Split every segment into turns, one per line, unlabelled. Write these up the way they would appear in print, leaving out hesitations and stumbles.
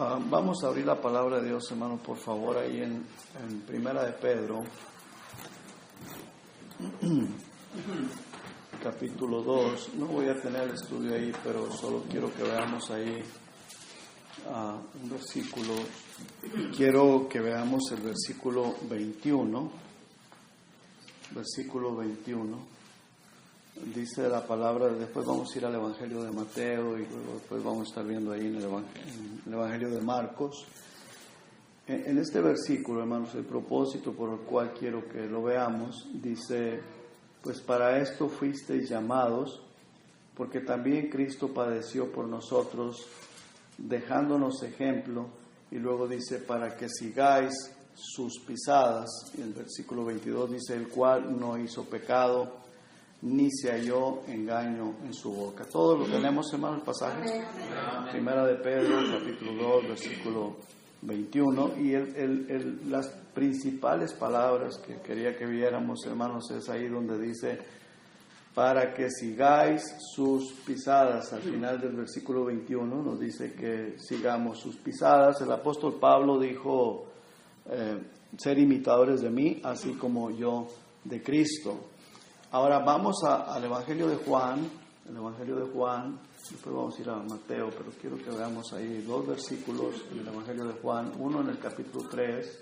Vamos a abrir la palabra de Dios, hermano, por favor, ahí en Primera de Pedro, capítulo 2. No voy a tener el estudio ahí, pero solo quiero que veamos ahí un versículo. Quiero que veamos el versículo 21. Versículo 21. Dice la palabra, después vamos a ir al Evangelio de Mateo y luego después vamos a estar viendo ahí en el Evangelio de Marcos. En este versículo, hermanos, el propósito por el cual quiero que lo veamos, dice, pues para esto fuisteis llamados, porque también Cristo padeció por nosotros, dejándonos ejemplo, y luego dice, para que sigáis sus pisadas, y el versículo 22 dice, el cual no hizo pecado, ni se halló engaño en su boca. Todos lo tenemos, hermanos, el pasaje. Primera de Pedro, capítulo 2, versículo 21. Y las principales palabras que quería que viéramos, hermanos, es ahí donde dice, para que sigáis sus pisadas. Al final del versículo 21 nos dice que sigamos sus pisadas. El apóstol Pablo dijo, ser imitadores de mí, así como yo de Cristo. Ahora vamos al Evangelio de Juan, después vamos a ir a Mateo, pero quiero que veamos ahí dos versículos en el Evangelio de Juan, uno en el capítulo 3,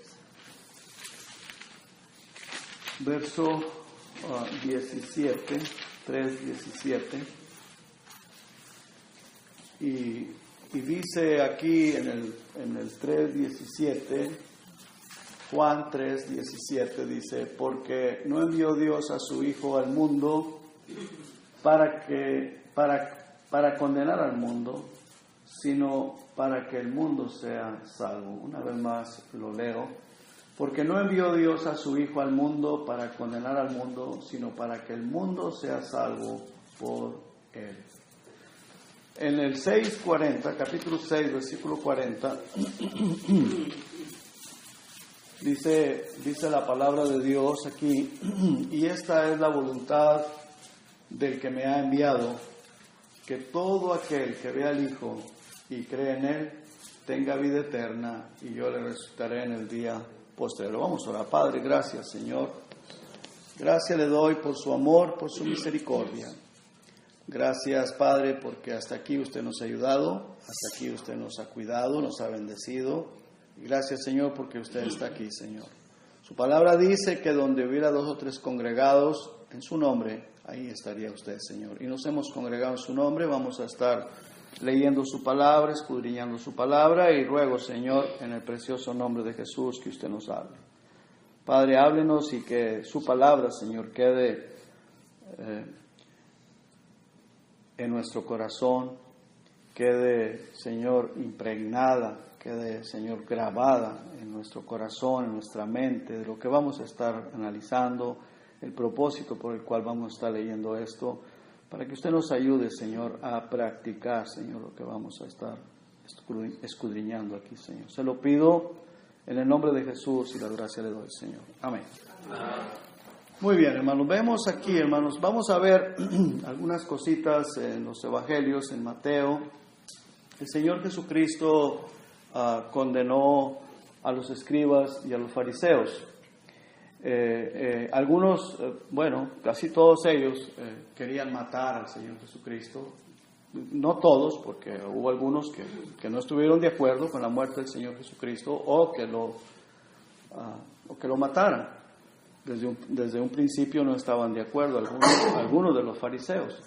verso 17, 3:17, y dice aquí en el 3:17, Juan 3:17 dice, porque no envió Dios a su Hijo al mundo para condenar al mundo, sino para que el mundo sea salvo. Una vez más lo leo, porque no envió Dios a su Hijo al mundo para condenar al mundo, sino para que el mundo sea salvo por él. En el 6:40, capítulo 6, versículo 40, Dice la palabra de Dios aquí, y esta es la voluntad del que me ha enviado, que todo aquel que vea al Hijo y cree en Él, tenga vida eterna, y yo le resucitaré en el día postrero. Vamos a orar. Padre, gracias, Señor. Gracias le doy por su amor, por su misericordia. Gracias, Padre, porque hasta aquí usted nos ha ayudado, hasta aquí usted nos ha cuidado, nos ha bendecido. Gracias, Señor, porque usted está aquí, Señor. Su palabra dice que donde hubiera 2 o 3 congregados en su nombre, ahí estaría usted, Señor. Y nos hemos congregado en su nombre, vamos a estar leyendo su palabra, escudriñando su palabra, y ruego, Señor, en el precioso nombre de Jesús, que usted nos hable. Padre, háblenos y que su palabra, Señor, quede en nuestro corazón, quede, Señor, impregnada, quede, Señor, grabada en nuestro corazón, en nuestra mente, de lo que vamos a estar analizando, el propósito por el cual vamos a estar leyendo esto, para que usted nos ayude, Señor, a practicar, Señor, lo que vamos a estar escudriñando aquí, Señor. Se lo pido en el nombre de Jesús y la gracia le doy, Señor. Amén. Muy bien, hermanos, vemos aquí, hermanos, vamos a ver algunas cositas en los evangelios, en Mateo. El Señor Jesucristo condenó a los escribas y a los fariseos. Algunos, casi todos ellos querían matar al Señor Jesucristo. No todos, porque hubo algunos que no estuvieron de acuerdo con la muerte del Señor Jesucristo o que lo mataran. Desde un principio no estaban de acuerdo algunos de los fariseos.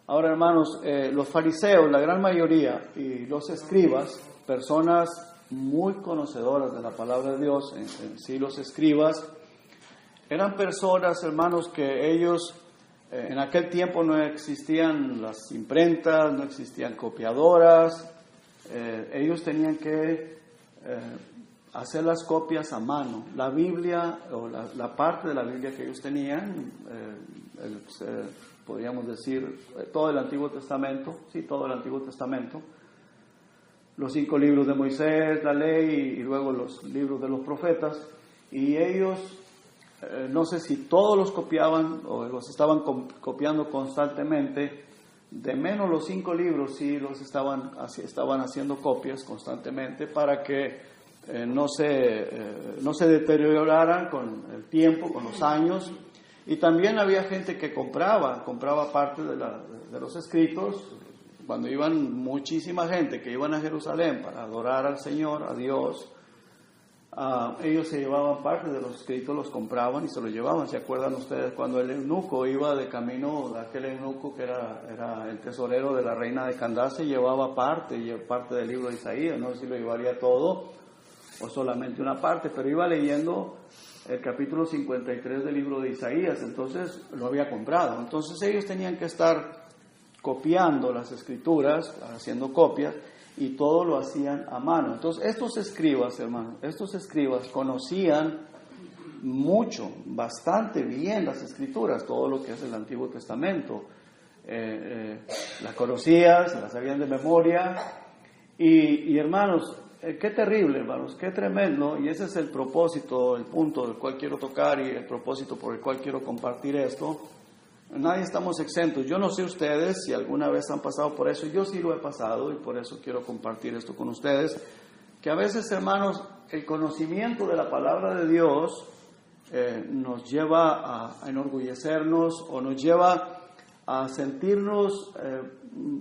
Ahora, hermanos, los fariseos, la gran mayoría, y los escribas, personas muy conocedoras de la palabra de Dios, en sí los escribas, eran personas, hermanos, que ellos, en aquel tiempo no existían las imprentas, no existían copiadoras, ellos tenían que hacer las copias a mano. La Biblia, o la parte de la Biblia que ellos tenían, podríamos decir, todo el Antiguo Testamento, los 5 libros de Moisés, la ley, y luego los libros de los profetas, y ellos, no sé si todos los copiaban o los estaban copiando constantemente, de menos los 5 libros sí los estaban haciendo copias constantemente para que no se deterioraran con el tiempo, con los años. Y también había gente que compraba parte de los escritos. Cuando iban muchísima gente que iban a Jerusalén para adorar al Señor, a Dios, ellos se llevaban parte de los escritos, los compraban y se los llevaban. ¿Se acuerdan ustedes cuando el eunuco iba de camino, aquel eunuco que era el tesorero de la reina de Candace, llevaba parte del libro de Isaías? No sé si lo llevaría todo o solamente una parte, pero iba leyendo el capítulo 53 del libro de Isaías, entonces lo había comprado. Entonces ellos tenían que estar copiando las escrituras, haciendo copias, y todo lo hacían a mano. Entonces estos escribas, hermanos, conocían mucho, bastante bien las escrituras, todo lo que es el Antiguo Testamento. Las conocían, se las sabían de memoria, y hermanos, qué terrible, hermanos, qué tremendo, y ese es el propósito, el punto del cual quiero tocar y el propósito por el cual quiero compartir esto. Nadie estamos exentos. Yo no sé ustedes si alguna vez han pasado por eso. Yo sí lo he pasado y por eso quiero compartir esto con ustedes. Que a veces, hermanos, el conocimiento de la palabra de Dios nos lleva a enorgullecernos o nos lleva a sentirnos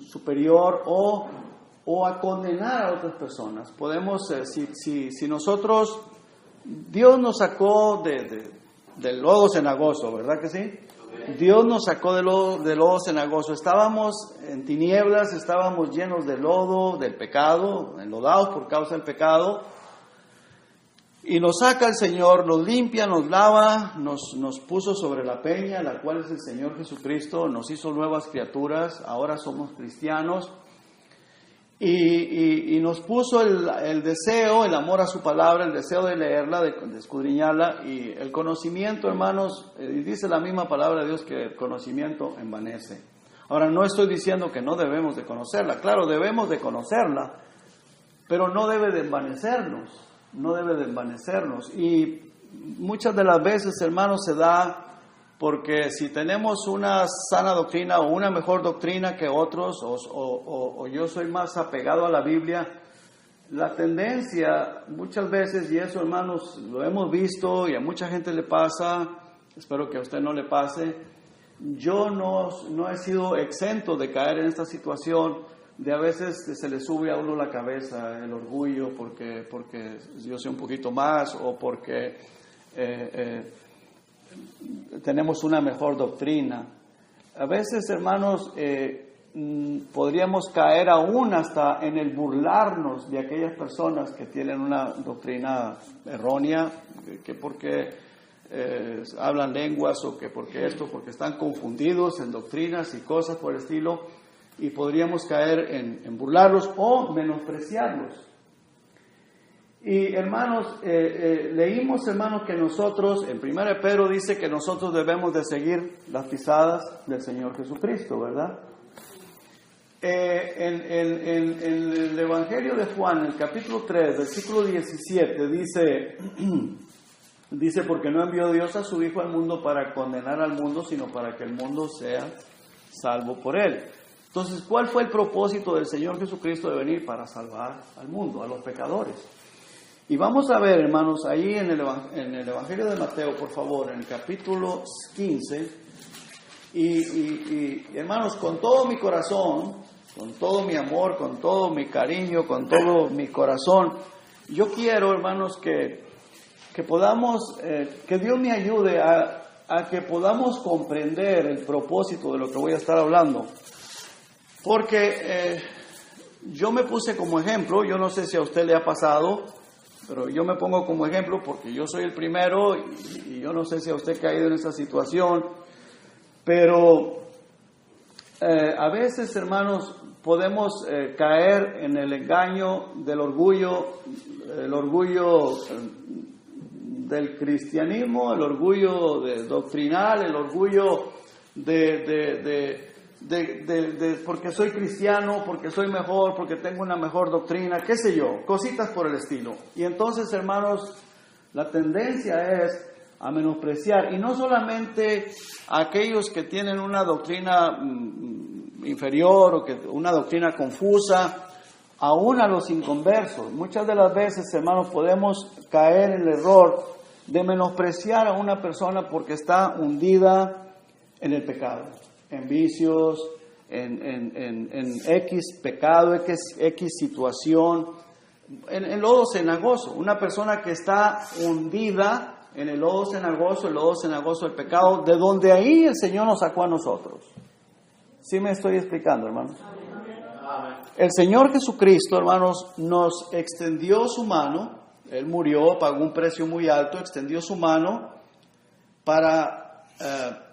superior o a condenar a otras personas. Podemos, si nosotros, Dios nos sacó del lodo cenagoso, ¿verdad que sí? Dios nos sacó del lodo cenagoso. Estábamos en tinieblas, estábamos llenos de lodo, del pecado, enlodados por causa del pecado. Y nos saca el Señor, nos limpia, nos lava, nos puso sobre la peña, la cual es el Señor Jesucristo, nos hizo nuevas criaturas, ahora somos cristianos. Y nos puso el deseo, el amor a su palabra, el deseo de leerla, de escudriñarla, y el conocimiento, hermanos, dice la misma palabra de Dios que el conocimiento envanece. Ahora, no estoy diciendo que no debemos de conocerla, claro, debemos de conocerla, pero no debe de envanecernos, y muchas de las veces, hermanos, se da porque si tenemos una sana doctrina o una mejor doctrina que otros, o yo soy más apegado a la Biblia, la tendencia muchas veces, y eso, hermanos, lo hemos visto y a mucha gente le pasa, espero que a usted no le pase, yo no he sido exento de caer en esta situación de a veces se le sube a uno la cabeza el orgullo porque yo sé un poquito más o porque tenemos una mejor doctrina. A veces, hermanos, podríamos caer aún hasta en el burlarnos de aquellas personas que tienen una doctrina errónea, que porque hablan lenguas o que porque están confundidos en doctrinas y cosas por el estilo, y podríamos caer en burlarlos o menospreciarlos. Y hermanos, leímos, hermanos, que nosotros, en 1 Pedro dice que nosotros debemos de seguir las pisadas del Señor Jesucristo, ¿verdad? En el Evangelio de Juan, en el capítulo 3, versículo 17, dice, porque no envió Dios a su Hijo al mundo para condenar al mundo, sino para que el mundo sea salvo por él. Entonces, ¿cuál fue el propósito del Señor Jesucristo de venir? Para salvar al mundo, a los pecadores. Y vamos a ver, hermanos, ahí en el Evangelio de Mateo, por favor, en el capítulo 15, y hermanos, con todo mi corazón, con todo mi amor, con todo mi cariño, con todo mi corazón, yo quiero, hermanos, que podamos, que Dios me ayude a que podamos comprender el propósito de lo que voy a estar hablando. Porque yo me puse como ejemplo, yo no sé si a usted le ha pasado, pero yo me pongo como ejemplo porque yo soy el primero y yo no sé si a usted ha caído en esa situación, pero a veces, hermanos, podemos caer en el engaño del orgullo del cristianismo, el orgullo doctrinal, el orgullo de porque soy cristiano, porque soy mejor, porque tengo una mejor doctrina, qué sé yo, cositas por el estilo. Y entonces, hermanos, la tendencia es a menospreciar, y no solamente a aquellos que tienen una doctrina inferior o que una doctrina confusa, aún a los inconversos. Muchas de las veces, hermanos, podemos caer en el error de menospreciar a una persona porque está hundida en el pecado, en vicios, en X pecado, X situación, en lodo cenagoso. Una persona que está hundida en el lodo cenagoso del pecado, de donde ahí el Señor nos sacó a nosotros. ¿Sí me estoy explicando, hermanos? El Señor Jesucristo, hermanos, nos extendió su mano. Él murió, pagó un precio muy alto, extendió su mano para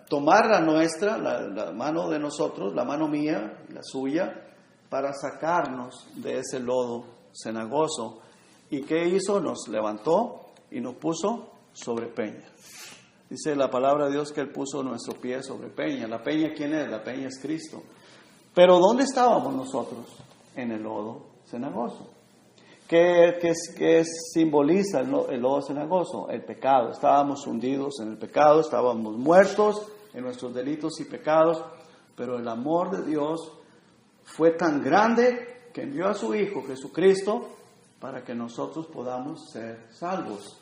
tomar la nuestra, la mano de nosotros, la mano mía, la suya, para sacarnos de ese lodo cenagoso. ¿Y qué hizo? Nos levantó y nos puso sobre peña. Dice la palabra de Dios que Él puso nuestro pie sobre peña. ¿La peña quién es? La peña es Cristo. Pero ¿dónde estábamos nosotros? En el lodo cenagoso. ¿Qué simboliza el lodo cenagoso? El pecado. Estábamos hundidos en el pecado, estábamos muertos en nuestros delitos y pecados, pero el amor de Dios fue tan grande que envió a su Hijo Jesucristo para que nosotros podamos ser salvos.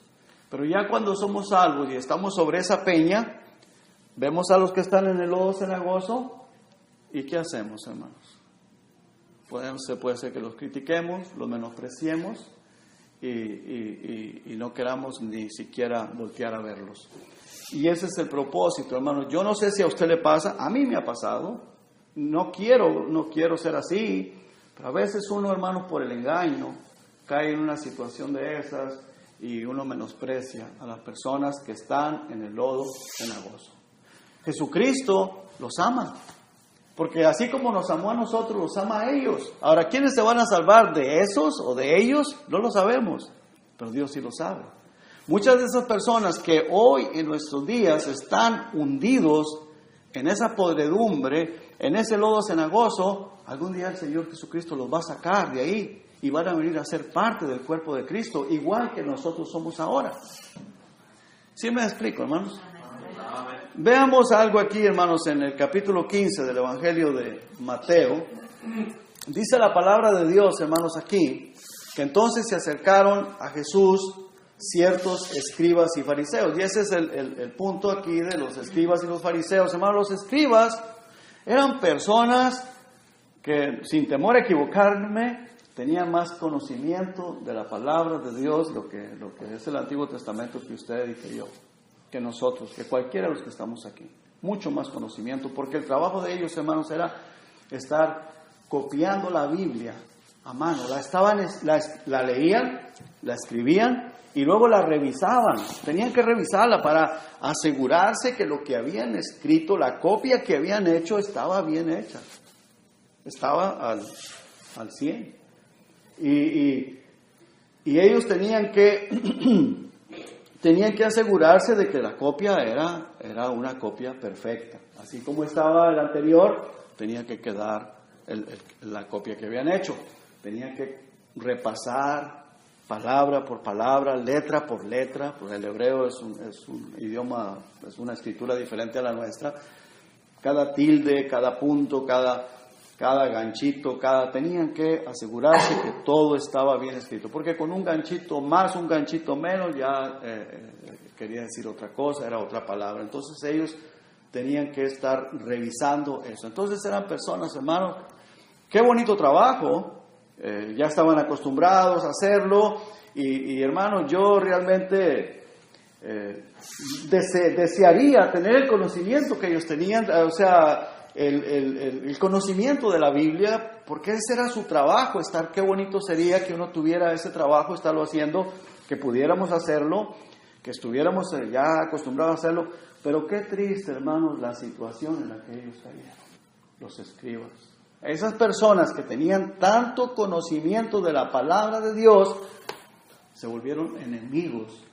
Pero ya cuando somos salvos y estamos sobre esa peña, vemos a los que están en el lodo cenagoso, ¿y qué hacemos, hermanos? Puede ser que los critiquemos, los menospreciemos y no queramos ni siquiera voltear a verlos. Y ese es el propósito, hermanos. Yo no sé si a usted le pasa, a mí me ha pasado. No quiero ser así, pero a veces uno, hermanos, por el engaño, cae en una situación de esas y uno menosprecia a las personas que están en el lodo cenagoso. Jesucristo los ama. Porque así como nos amó a nosotros, los ama a ellos. Ahora, ¿quiénes se van a salvar de esos o de ellos? No lo sabemos, pero Dios sí lo sabe. Muchas de esas personas que hoy en nuestros días están hundidos en esa podredumbre, en ese lodo cenagoso, algún día el Señor Jesucristo los va a sacar de ahí y van a venir a ser parte del cuerpo de Cristo, igual que nosotros somos ahora. ¿Sí me explico, hermanos? Veamos algo aquí, hermanos, en el capítulo 15 del Evangelio de Mateo. Dice la palabra de Dios, hermanos, aquí, que entonces se acercaron a Jesús ciertos escribas y fariseos. Y ese es el punto aquí de los escribas y los fariseos. Hermanos, los escribas eran personas que, sin temor a equivocarme, tenían más conocimiento de la palabra de Dios, lo que es el Antiguo Testamento, que usted y que yo, que nosotros, que cualquiera de los que estamos aquí. Mucho más conocimiento, porque el trabajo de ellos, hermanos, era estar copiando la Biblia a mano. La leían, la escribían y luego la revisaban. Tenían que revisarla para asegurarse que lo que habían escrito, la copia que habían hecho, estaba bien hecha. Estaba al 100. Y ellos tenían que asegurarse de que la copia era una copia perfecta. Así como estaba el anterior, tenía que quedar la copia que habían hecho. Tenían que repasar palabra por palabra, letra por letra, porque el hebreo es un idioma, es una escritura diferente a la nuestra. Cada tilde, cada punto, cada ganchito, tenían que asegurarse que todo estaba bien escrito, porque con un ganchito más, un ganchito menos, ya quería decir otra cosa, era otra palabra. Entonces ellos tenían que estar revisando eso. Entonces eran personas, hermanos, qué bonito trabajo, ya estaban acostumbrados a hacerlo, y hermanos, yo realmente desearía tener el conocimiento que ellos tenían, o sea, el conocimiento de la Biblia, porque ese era su trabajo. Qué bonito sería que uno tuviera ese trabajo, estarlo haciendo, que pudiéramos hacerlo, que estuviéramos ya acostumbrados a hacerlo. Pero qué triste, hermanos, la situación en la que ellos cayeron, los escribas. Esas personas que tenían tanto conocimiento de la palabra de Dios, se volvieron enemigos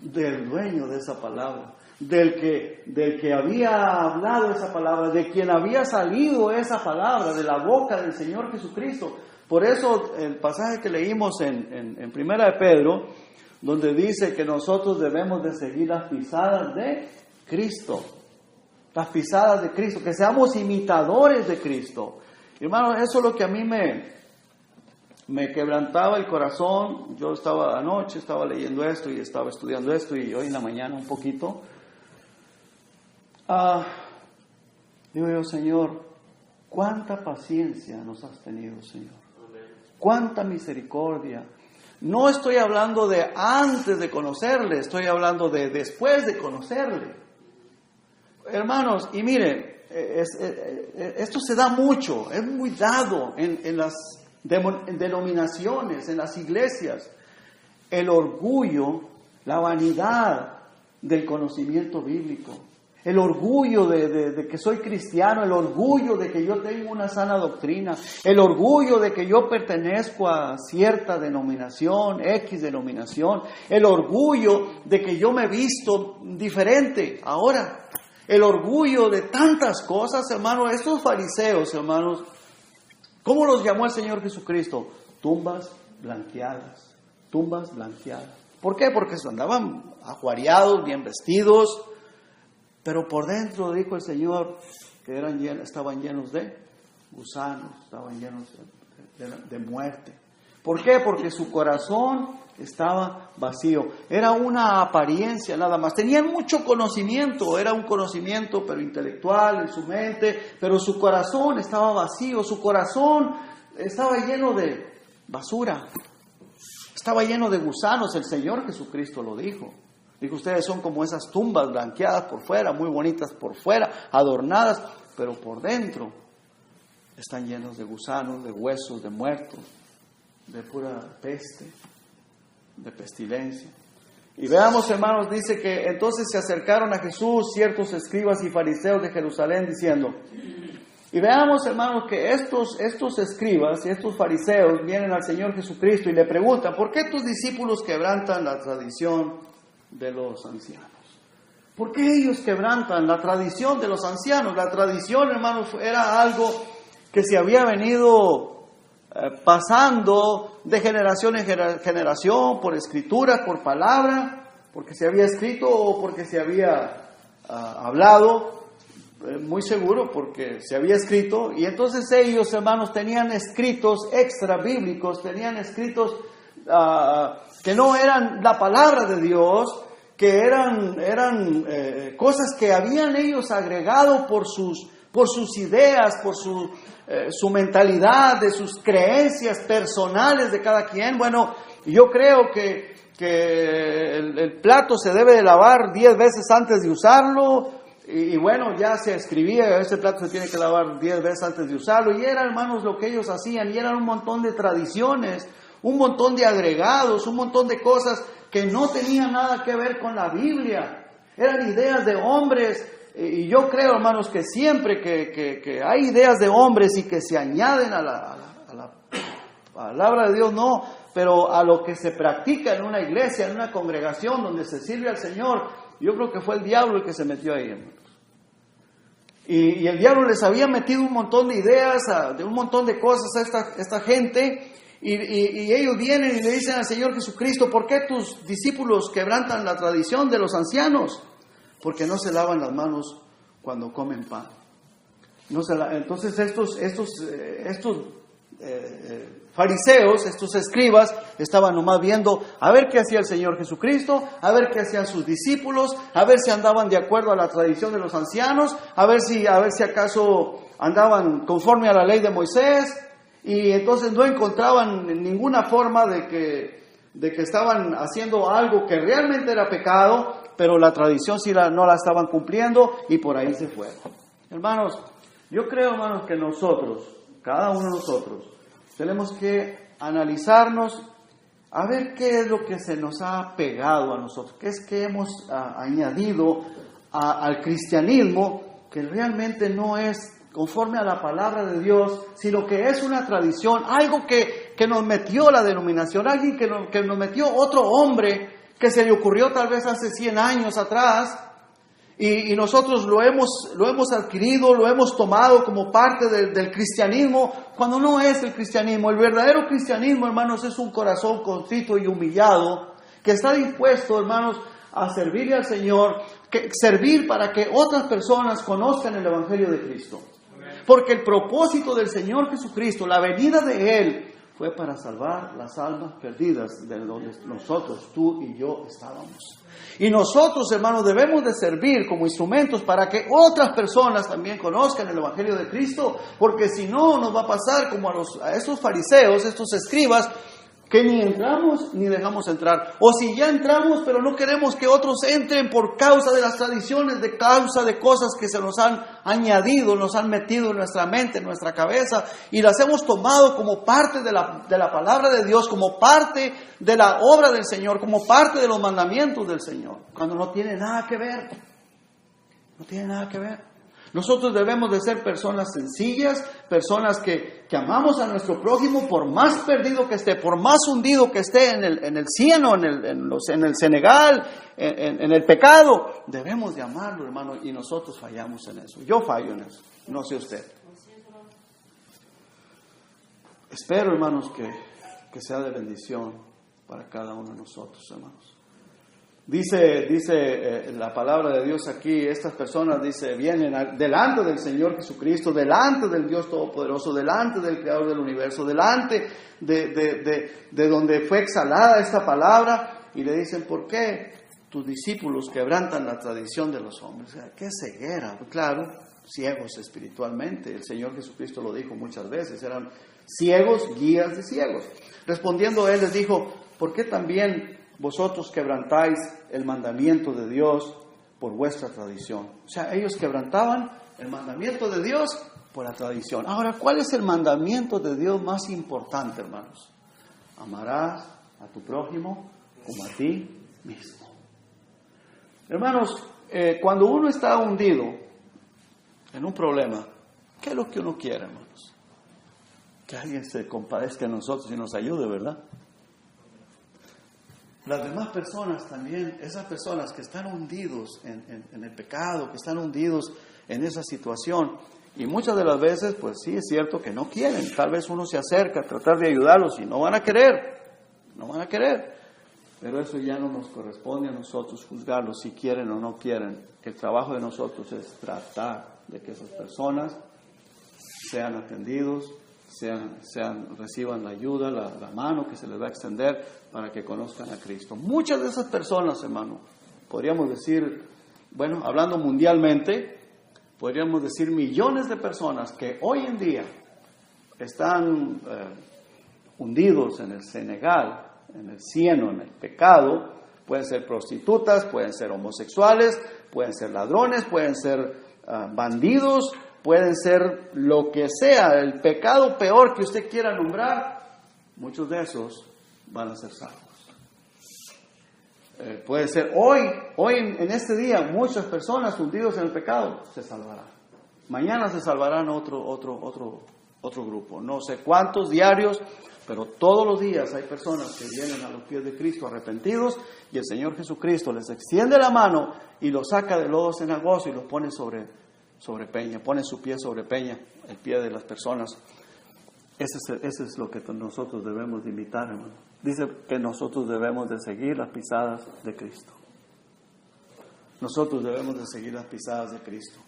del dueño de esa palabra, del que había hablado esa palabra, de quien había salido esa palabra de la boca del Señor Jesucristo. Por eso el pasaje que leímos en Primera de Pedro, donde dice que nosotros debemos de seguir las pisadas de Cristo. las pisadas de Cristo, que seamos imitadores de Cristo. Hermanos, eso es lo que a mí me quebrantaba el corazón. Yo anoche estaba leyendo esto y estaba estudiando esto, y hoy en la mañana un poquito. Digo yo, Señor, cuánta paciencia nos has tenido, Señor. Cuánta misericordia. No estoy hablando de antes de conocerle, estoy hablando de después de conocerle. Hermanos, y mire, esto se da mucho, es muy dado en las denominaciones, en las iglesias. El orgullo, la vanidad del conocimiento bíblico. El orgullo de que soy cristiano, el orgullo de que yo tengo una sana doctrina, el orgullo de que yo pertenezco a cierta denominación, X denominación, el orgullo de que yo me he visto diferente ahora, el orgullo de tantas cosas, hermanos. Estos fariseos, hermanos, ¿cómo los llamó el Señor Jesucristo? Tumbas blanqueadas, tumbas blanqueadas. ¿Por qué? Porque andaban ajuareados, bien vestidos, pero por dentro, dijo el Señor, que estaban llenos de gusanos, estaban llenos de muerte. ¿Por qué? Porque su corazón estaba vacío. Era una apariencia nada más. Tenían mucho conocimiento, era un conocimiento pero intelectual en su mente, pero su corazón estaba vacío, su corazón estaba lleno de basura, estaba lleno de gusanos. El Señor Jesucristo lo dijo. Dijo, ustedes son como esas tumbas blanqueadas por fuera, muy bonitas por fuera, adornadas, pero por dentro están llenos de gusanos, de huesos, de muertos, de pura peste, de pestilencia. Y veamos, hermanos, dice que entonces se acercaron a Jesús ciertos escribas y fariseos de Jerusalén diciendo, y veamos, hermanos, que estos escribas y estos fariseos vienen al Señor Jesucristo y le preguntan, ¿por qué tus discípulos quebrantan la tradición de los ancianos? ¿Por qué ellos quebrantan la tradición de los ancianos? La tradición, hermanos, era algo que se había venido pasando de generación en generación, por escritura, por palabra, porque se había escrito o porque se había hablado, muy seguro porque se había escrito. Y entonces ellos, hermanos, tenían escritos extra bíblicos, tenían escritos que no eran la palabra de Dios, que eran cosas que habían ellos agregado por sus ideas, por su mentalidad, de sus creencias personales de cada quien. Bueno, yo creo que el plato se debe de lavar 10 veces antes de usarlo, y bueno, ya se escribía, ese plato se tiene que lavar 10 veces antes de usarlo, y era, hermanos, lo que ellos hacían, y eran un montón de tradiciones, un montón de agregados, un montón de cosas que no tenían nada que ver con la Biblia. Eran ideas de hombres, y yo creo, hermanos, que siempre que hay ideas de hombres y que se añaden a la palabra de Dios, no, pero a lo que se practica en una iglesia, en una congregación donde se sirve al Señor, yo creo que fue el diablo el que se metió ahí, hermanos. Y el diablo les había metido un montón de ideas, de un montón de cosas a esta gente. Y ellos vienen y le dicen al Señor Jesucristo, ¿por qué tus discípulos quebrantan la tradición de los ancianos? Porque no se lavan las manos cuando comen pan. Entonces estos fariseos, estos escribas, estaban nomás viendo a ver qué hacía el Señor Jesucristo, a ver qué hacían sus discípulos, a ver si andaban de acuerdo a la tradición de los ancianos, a ver si acaso andaban conforme a la ley de Moisés. Y entonces no encontraban ninguna forma de que estaban haciendo algo que realmente era pecado, pero la tradición sí no la estaban cumpliendo, y por ahí se fueron. Hermanos, yo creo, hermanos, que nosotros, cada uno de nosotros, tenemos que analizarnos a ver qué es lo que se nos ha pegado a nosotros, qué es que hemos añadido al cristianismo que realmente no es conforme a la palabra de Dios, sino que es una tradición, algo que nos metió la denominación, alguien que nos metió otro hombre que se le ocurrió tal vez hace 100 años atrás, y nosotros lo hemos adquirido, lo hemos tomado como parte del cristianismo, cuando no es el cristianismo. El verdadero cristianismo, hermanos, es un corazón contrito y humillado, que está dispuesto, hermanos, a servirle al Señor, servir para que otras personas conozcan el Evangelio de Cristo. Porque el propósito del Señor Jesucristo, la venida de Él, fue para salvar las almas perdidas de donde nosotros, tú y yo, estábamos. Y nosotros, hermanos, debemos de servir como instrumentos para que otras personas también conozcan el Evangelio de Cristo, porque si no, nos va a pasar como a estos fariseos, estos escribas, que ni entramos ni dejamos entrar. O si ya entramos, pero no queremos que otros entren por causa de las tradiciones, de causa de cosas que se nos han añadido, nos han metido en nuestra mente, en nuestra cabeza, y las hemos tomado como parte de la palabra de Dios, como parte de la obra del Señor, como parte de los mandamientos del Señor, cuando no tiene nada que ver. No tiene nada que ver. Nosotros debemos de ser personas sencillas, personas que amamos a nuestro prójimo por más perdido que esté, por más hundido que esté en el cieno, en el cenagal, en el pecado. Debemos de amarlo, hermano, y nosotros fallamos en eso. Yo fallo en eso, no sé usted. Espero, hermanos, que sea de bendición para cada uno de nosotros, hermanos. Dice la palabra de Dios aquí, estas personas, vienen delante del Señor Jesucristo, delante del Dios Todopoderoso, delante del Creador del universo, delante de donde fue exhalada esta palabra, y le dicen, ¿por qué tus discípulos quebrantan la tradición de los hombres? ¡Qué ceguera! Claro, ciegos espiritualmente. El Señor Jesucristo lo dijo muchas veces, eran ciegos, guías de ciegos. Respondiendo Él les dijo, ¿por qué también vosotros quebrantáis el mandamiento de Dios por vuestra tradición? O sea, ellos quebrantaban el mandamiento de Dios por la tradición. Ahora, ¿cuál es el mandamiento de Dios más importante, hermanos? Amarás a tu prójimo como a ti mismo. Hermanos, cuando uno está hundido en un problema, ¿qué es lo que uno quiere, hermanos? Que alguien se compadezca de nosotros y nos ayude, ¿verdad? Las demás personas también, esas personas que están hundidos en el pecado, que están hundidos en esa situación, y muchas de las veces, pues sí, es cierto que no quieren. Tal vez uno se acerca a tratar de ayudarlos y no van a querer, pero eso ya no nos corresponde a nosotros juzgarlos si quieren o no quieren. El trabajo de nosotros es tratar de que esas personas sean atendidos, reciban la ayuda, la mano que se les va a extender para que conozcan a Cristo. Muchas de esas personas, hermano, podríamos decir, bueno, hablando mundialmente, podríamos decir millones de personas que hoy en día están hundidos en el cenagal, en el cieno, en el pecado. Pueden ser prostitutas, pueden ser homosexuales, pueden ser ladrones, pueden ser bandidos, pueden ser lo que sea, el pecado peor que usted quiera nombrar. Muchos de esos van a ser salvos. Puede ser hoy en este día, muchas personas hundidos en el pecado se salvarán. Mañana se salvarán otro grupo. No sé cuántos diarios, pero todos los días hay personas que vienen a los pies de Cristo arrepentidos, y el Señor Jesucristo les extiende la mano y los saca del lodo cenagoso y los pone sobre peña, pone su pie sobre peña, el pie de las personas. Ese es lo que nosotros debemos de imitar, hermano. Dice que nosotros debemos de seguir las pisadas de Cristo. Nosotros debemos de seguir las pisadas de Cristo.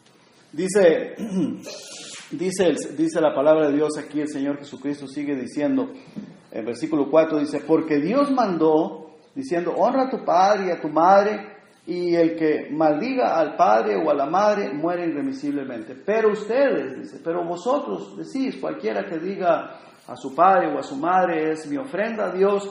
Dice la palabra de Dios aquí, el Señor Jesucristo sigue diciendo, en versículo 4 dice, porque Dios mandó, diciendo, honra a tu padre y a tu madre, y el que maldiga al padre o a la madre muere irremisiblemente. Pero ustedes, dice, pero vosotros decís, cualquiera que diga a su padre o a su madre, es mi ofrenda a Dios,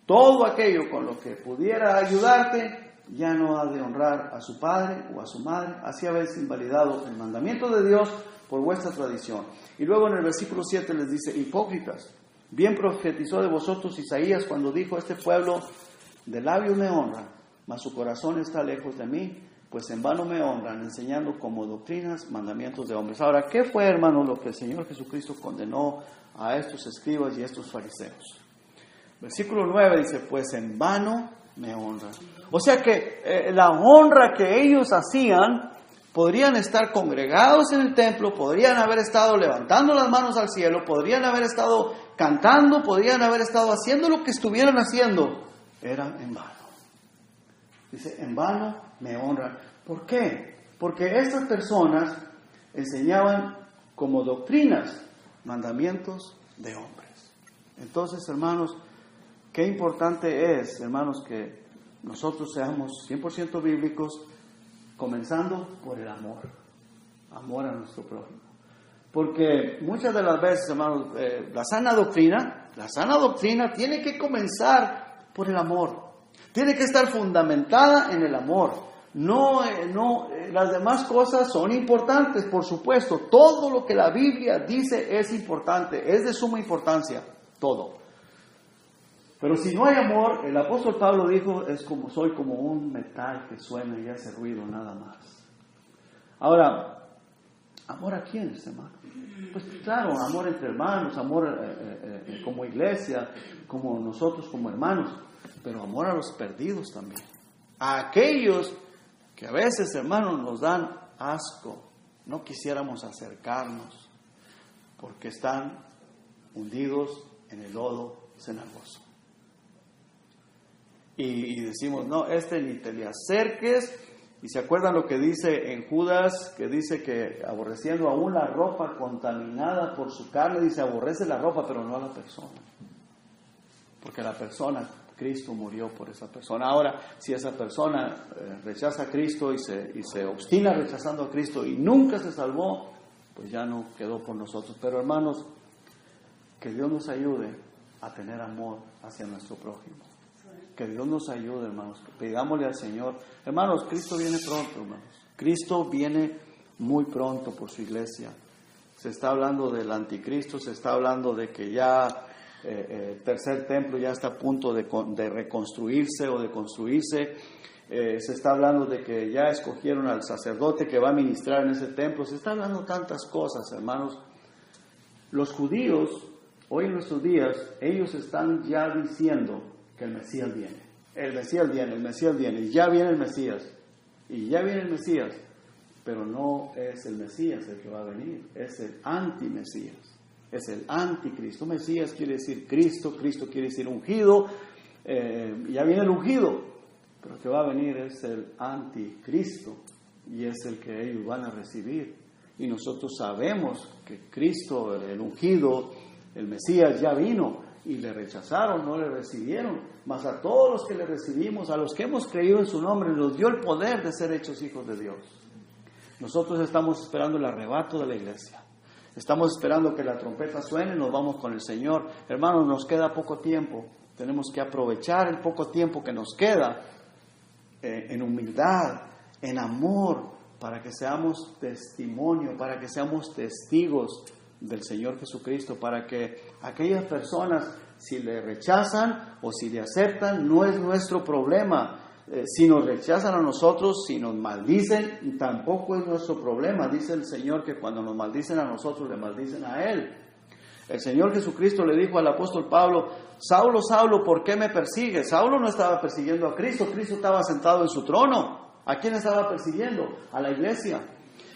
todo aquello con lo que pudiera ayudarte, ya no ha de honrar a su padre o a su madre. Así habéis invalidado el mandamiento de Dios por vuestra tradición. Y luego en el versículo 7 les dice, hipócritas, bien profetizó de vosotros Isaías cuando dijo, este pueblo de labios me honra, mas su corazón está lejos de mí, pues en vano me honran, enseñando como doctrinas mandamientos de hombres. Ahora, ¿qué fue, hermano, lo que el Señor Jesucristo condenó a estos escribas y a estos fariseos? Versículo 9 dice, pues en vano me honran. O sea que la honra que ellos hacían, podrían estar congregados en el templo, podrían haber estado levantando las manos al cielo, podrían haber estado cantando, podrían haber estado haciendo lo que estuvieran haciendo, era en vano. Dice, en vano me honran. ¿Por qué? Porque estas personas enseñaban como doctrinas mandamientos de hombres. Entonces, hermanos, qué importante es, hermanos, que nosotros seamos 100% bíblicos, comenzando por el amor. Amor a nuestro prójimo. Porque muchas de las veces, hermanos, la sana doctrina tiene que comenzar por el amor. Tiene que estar fundamentada en el amor. No, las demás cosas son importantes, por supuesto. Todo lo que la Biblia dice es importante, es de suma importancia, todo. Pero si no hay amor, el apóstol Pablo dijo, soy como un metal que suena y hace ruido, nada más. Ahora, ¿amor a quiénes, hermano? Pues claro, amor entre hermanos, amor como iglesia, como nosotros como hermanos, pero amor a los perdidos también. A aquellos que a veces, hermanos, nos dan asco, no quisiéramos acercarnos, porque están hundidos en el lodo cenagoso. Y decimos, no, ni te le acerques. Y se acuerdan lo que dice en Judas, que dice que aborreciendo aún la ropa contaminada por su carne, dice, aborrece la ropa, pero no a la persona. Porque la persona, Cristo murió por esa persona. Ahora, si esa persona rechaza a Cristo y se obstina rechazando a Cristo y nunca se salvó, pues ya no quedó por nosotros. Pero hermanos, que Dios nos ayude a tener amor hacia nuestro prójimo. Que Dios nos ayude, hermanos. Pidámosle al Señor. Hermanos, Cristo viene pronto, hermanos. Cristo viene muy pronto por su iglesia. Se está hablando del anticristo, se está hablando de que ya el tercer templo ya está a punto de reconstruirse o de construirse. Se está hablando de que ya escogieron al sacerdote que va a ministrar en ese templo. Se está hablando tantas cosas, hermanos. Los judíos, hoy en nuestros días, ellos están ya diciendo que el Mesías viene. El Mesías viene, y ya viene el Mesías, pero no es el Mesías el que va a venir, es el anti-Mesías, es el anticristo. Mesías quiere decir Cristo, Cristo quiere decir ungido, ya viene el ungido, pero el que va a venir es el anticristo, y es el que ellos van a recibir. Y nosotros sabemos que Cristo, el ungido, el Mesías ya vino, y le rechazaron, no le recibieron. Mas a todos los que le recibimos, a los que hemos creído en su nombre, nos dio el poder de ser hechos hijos de Dios. Nosotros estamos esperando el arrebato de la iglesia. Estamos esperando que la trompeta suene y nos vamos con el Señor. Hermanos, nos queda poco tiempo. Tenemos que aprovechar el poco tiempo que nos queda en humildad, en amor, para que seamos testimonio, para que seamos testigos del Señor Jesucristo, para que aquellas personas, si le rechazan o si le aceptan, no es nuestro problema. Si nos rechazan a nosotros, si nos maldicen, tampoco es nuestro problema. Dice el Señor que cuando nos maldicen a nosotros, le maldicen a Él. El Señor Jesucristo le dijo al apóstol Pablo, Saulo, Saulo, ¿por qué me persigues? Saulo no estaba persiguiendo a Cristo, Cristo estaba sentado en su trono. ¿A quién estaba persiguiendo? A la iglesia.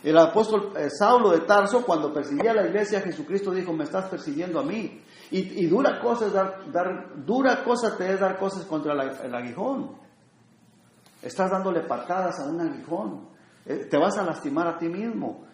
El apóstol Saulo de Tarso, cuando perseguía a la iglesia, Jesucristo dijo, me estás persiguiendo a mí. Y dura cosa te es dar cosas contra el aguijón. Estás dándole patadas a un aguijón. Te vas a lastimar a ti mismo.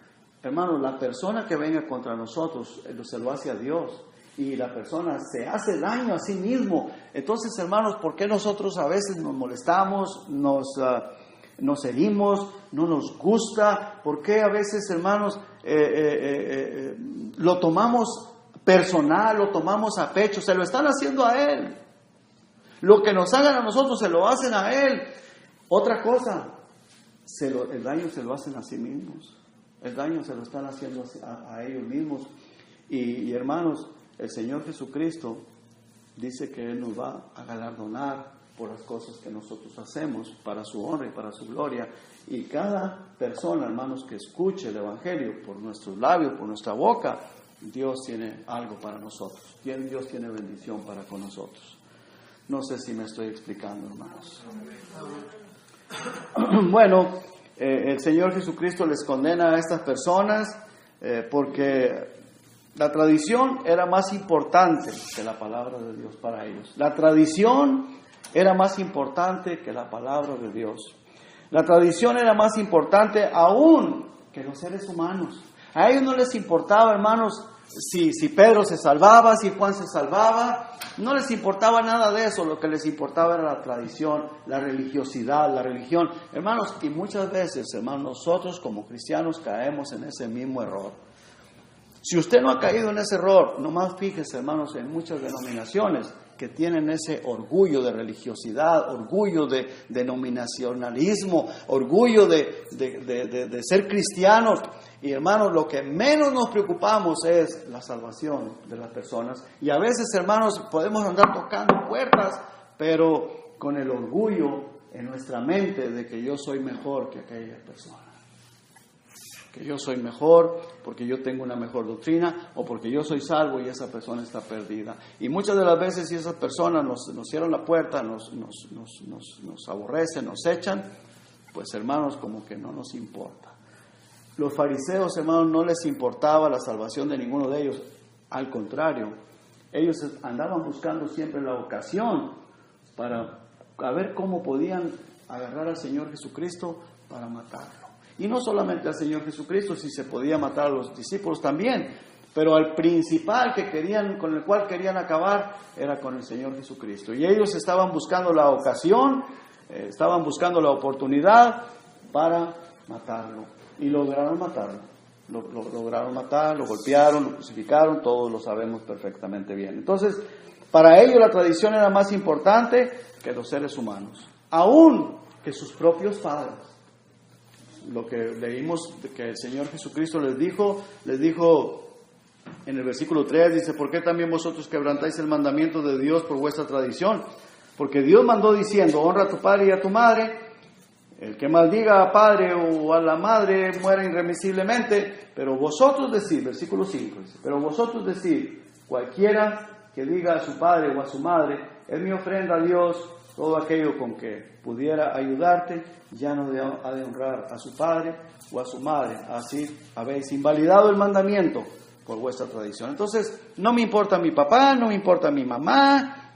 Hermano, la persona que venga contra nosotros, se lo hace a Dios. Y la persona se hace daño a sí mismo. Entonces, hermanos, ¿por qué nosotros a veces nos molestamos, nos herimos, no nos gusta? ¿Por qué a veces, hermanos, lo tomamos personal, lo tomamos a pecho? Se lo están haciendo a Él. Lo que nos hagan a nosotros se lo hacen a Él. Otra cosa, el daño se lo hacen a sí mismos. El daño se lo están haciendo a ellos mismos. Y hermanos, el Señor Jesucristo dice que Él nos va a galardonar por las cosas que nosotros hacemos para su honra y para su gloria. Y cada persona, hermanos, que escuche el Evangelio por nuestros labios, por nuestra boca, Dios tiene algo para nosotros. Dios tiene bendición para con nosotros. No sé si me estoy explicando, hermanos. Bueno, el Señor Jesucristo les condena a estas personas porque la tradición era más importante que la palabra de Dios para ellos. La tradición era más importante que la palabra de Dios. La tradición era más importante aún que los seres humanos. A ellos no les importaba, hermanos, si Pedro se salvaba, si Juan se salvaba. No les importaba nada de eso. Lo que les importaba era la tradición, la religiosidad, la religión. Hermanos, y muchas veces, hermanos, nosotros como cristianos caemos en ese mismo error. Si usted no ha caído en ese error, nomás fíjese, hermanos, en muchas denominaciones que tienen ese orgullo de religiosidad, orgullo de denominacionalismo, orgullo de ser cristianos. Y hermanos, lo que menos nos preocupamos es la salvación de las personas. Y a veces, hermanos, podemos andar tocando puertas, pero con el orgullo en nuestra mente de que yo soy mejor que aquella persona. Que yo soy mejor porque yo tengo una mejor doctrina o porque yo soy salvo y esa persona está perdida. Y muchas de las veces si esas personas nos cierran la puerta, nos aborrecen, nos echan, pues hermanos como que no nos importa. Los fariseos, hermanos, no les importaba la salvación de ninguno de ellos. Al contrario, ellos andaban buscando siempre la ocasión para ver cómo podían agarrar al Señor Jesucristo para matarlo. Y no solamente al Señor Jesucristo, si se podía matar a los discípulos también, pero al principal con el cual querían acabar era con el Señor Jesucristo. Y ellos estaban buscando la ocasión, estaban buscando la oportunidad para matarlo. Y lograron matarlo. Lograron matar, lo golpearon, lo crucificaron, todos lo sabemos perfectamente bien. Entonces, para ellos la tradición era más importante que los seres humanos, aún que sus propios padres. Lo que leímos que el Señor Jesucristo les dijo en el versículo 3, dice: ¿por qué también vosotros quebrantáis el mandamiento de Dios por vuestra tradición? Porque Dios mandó diciendo: honra a tu padre y a tu madre. El que maldiga a padre o a la madre muera irremisiblemente. Pero vosotros decís, versículo 5, dice, pero vosotros decís, cualquiera que diga a su padre o a su madre, es mi ofrenda a Dios, todo aquello con que pudiera ayudarte, ya no ha de honrar a su padre o a su madre. Así habéis invalidado el mandamiento por vuestra tradición. Entonces, no me importa mi papá, no me importa mi mamá,